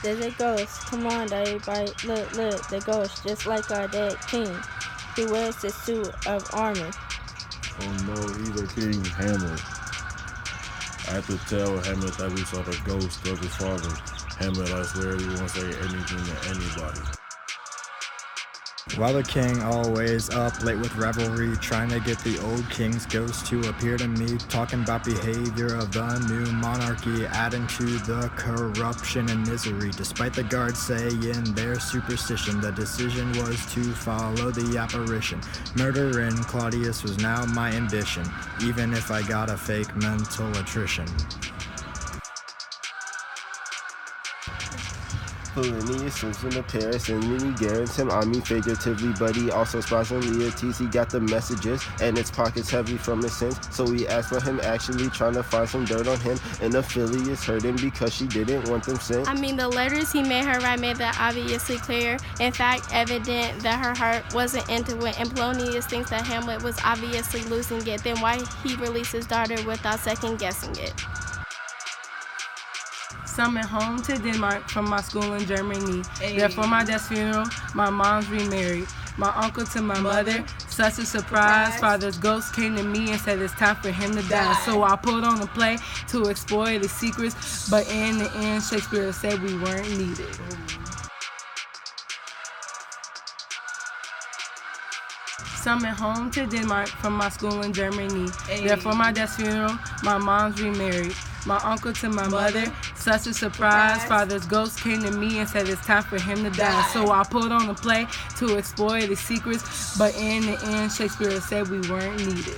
There's a ghost. Come on, everybody. Look, the ghost, just like our dead king. He wears a suit of armor. Oh no, he's our king, Hamlet. I have to tell Hamlet that we saw the ghost of his father. Hamlet, I swear he won't say anything to anybody. While the king always up late with revelry, trying to get the old king's ghost to appear to me, talking about behavior of the new monarchy, adding to the corruption and misery. Despite the guards saying their superstition, the decision was to follow the apparition. Murdering Claudius was now my ambition, even if I got a fake mental attrition. Polonius slips into Paris and then he guarants him, I mean figuratively, but he also spies on Leotis. He got the messages and its pockets heavy from his sins, so he asked for him actually trying to find some dirt on him, and Ophelia is hurting because she didn't want them sent. I mean, the letters he made her write made that obviously clear. In fact, evident that her heart wasn't into it, and Polonius thinks that Hamlet was obviously losing it. Then why he released his daughter without second guessing it? Summoned home to Denmark from my school in Germany. There for my dad's funeral, my mom's remarried. My uncle to my mother, such a surprise. Father's ghost came to me and said it's time for him to die. So I put on a play to explore the secrets, but in the end, Shakespeare said we weren't needed. Summoned home to Denmark from my school in Germany. There for my dad's funeral, my mom's remarried. My uncle to my mother, such a surprise. Father's ghost came to me and said it's time for him to die. So I put on a play to explore the secrets, but in the end, Shakespeare said we weren't needed.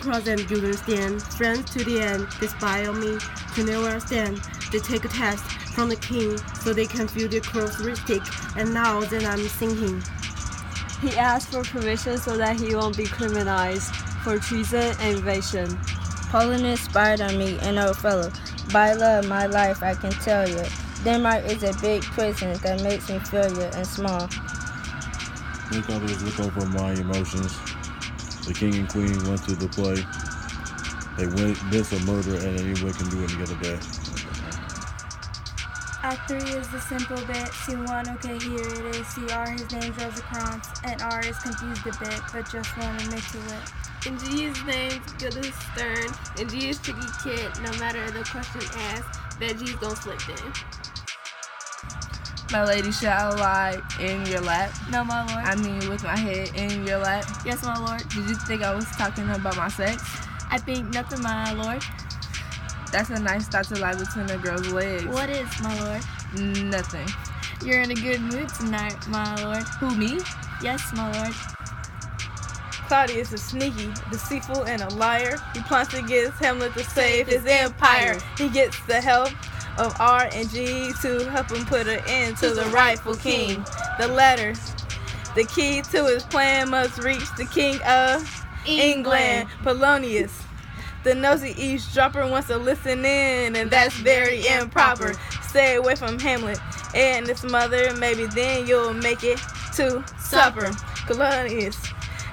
Cross and stand, friends to the end, they spy on me, to know where I stand. They take a test from the king, so they can feel the characteristic, and now then I'm singing. He asked for permission so that he won't be criminalized for treason and invasion. Polonius spied on me, an old fellow. By love, my life, I can tell you. Denmark is a big prison that makes me feel you and small. Make others look over my emotions. The king and queen went to the play. They witnessed a murder, and anyone can do it the other day. Act 3 is the simple bit. Scene 1, okay, here it is. CR, his name's Rosencrantz, and R is confused a bit, but just want to mix it with. And G is named good as stern, and G is tricky kid. No matter the question asked, that G's gonna slip in. My lady, shall I lie in your lap? No, my lord. I mean, with my head in your lap. Yes, my lord. Did you think I was talking about my sex? I think nothing, my lord. That's a nice thought to lie between a girl's legs. What is, my lord? Nothing. You're in a good mood tonight, my lord. Who, me? Yes, my lord. Claudius is sneaky, deceitful, and a liar. He plots against Hamlet to save his empire. He gets the help of R and G to help him put an end to the rightful king. The letter, the key to his plan, must reach the king of England, Polonius. The nosy eavesdropper wants to listen in, and that's very improper. Stay away from Hamlet and his mother, maybe then you'll make it to supper. Polonius,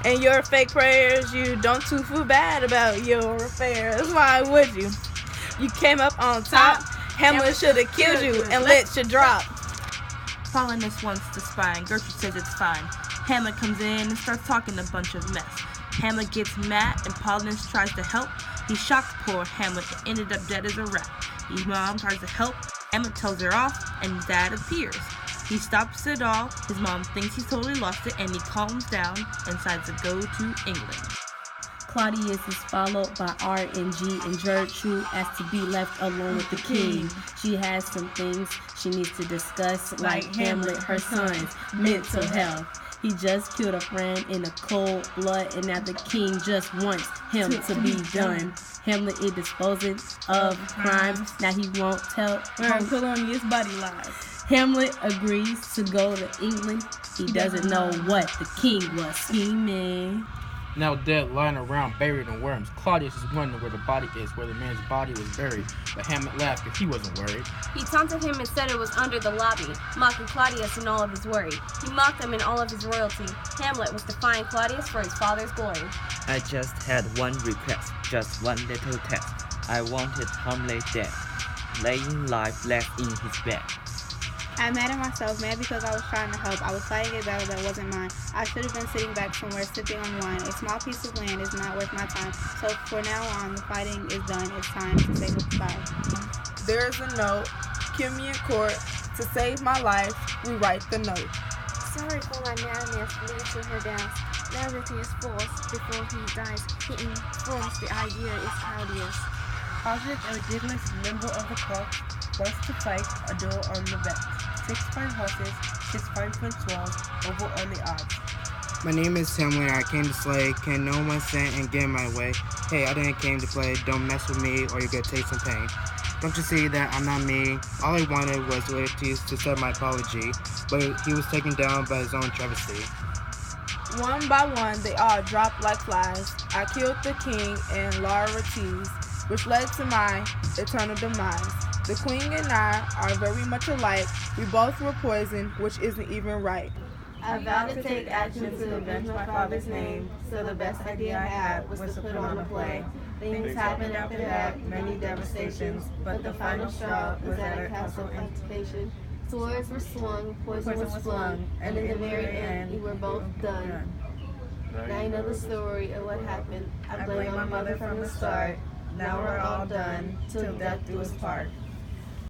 and your fake prayers, you don't too feel bad about your affairs. Why would you? You came up on top. Hamlet should have killed you and let you drop. Polonius wants to spy, and Gertrude says it's fine. Hamlet comes in and starts talking a bunch of mess. Hamlet gets mad, and Polonius tries to help. He shocks poor Hamlet and ended up dead as a rat. His mom tries to help. Hamlet tells her off, and Dad appears. He stops it all. His mom thinks he's totally lost it, and he calms down and decides to go to England. Claudius is followed by R and G, and Gertrude asks to be left alone with the king. She has some things she needs to discuss, like Hamlet, her son's mental health. He just killed a friend in a cold blood, and now the king just wants him to be done. Hamlet is disposing of crimes. Now he won't tell her Polonius' body lies. Hamlet agrees to go to England. He doesn't know what the king was scheming. Now dead, lying around, buried in worms. Claudius is wondering where the body is, where the man's body was buried. But Hamlet laughed because he wasn't worried. He taunted him and said it was under the lobby, mocking Claudius in all of his worry. He mocked him in all of his royalty. Hamlet was defying Claudius for his father's glory. I just had one request, just one little test. I wanted Hamlet dead. laying life left in his bed. I'm mad at myself, mad because I was trying to help. I was fighting a battle that wasn't mine. I should have been sitting back somewhere sipping on wine. A small piece of land is not worth my time. So for now on, the fighting is done. It's time to say goodbye. There is a note. Kill me in court. To save my life, we write the note. Sorry for my madness, lead to her death. Everything is false. Before he dies, he informs the idea is Claudius. Positive and ridiculous member of the club wants to fight a duel on the bet. 6 fine horses, 6 fine French walls, over on the odds. My name is Hamlet, I came to slay, can no one stand and get in my way. Hey, I didn't came to play, don't mess with me or you're gonna take some pain. Don't you see that I'm not me? All I wanted was loyalties to set my apology, but he was taken down by his own travesty. One by one, they all dropped like flies. I killed the king and Laertes, which led to my eternal demise. The queen and I are very much alike. We both were poisoned, which isn't even right. I vowed to take action to avenge my father's name, so the best idea I had was to put on a play. Things happened after that, many devastations, but the final straw was at our castle invitation. Swords were swung, poison was flung, and in the very end, we were both done. Now you know the story of what happened. I blame my mother from the start. Now we're all done, till death do us part.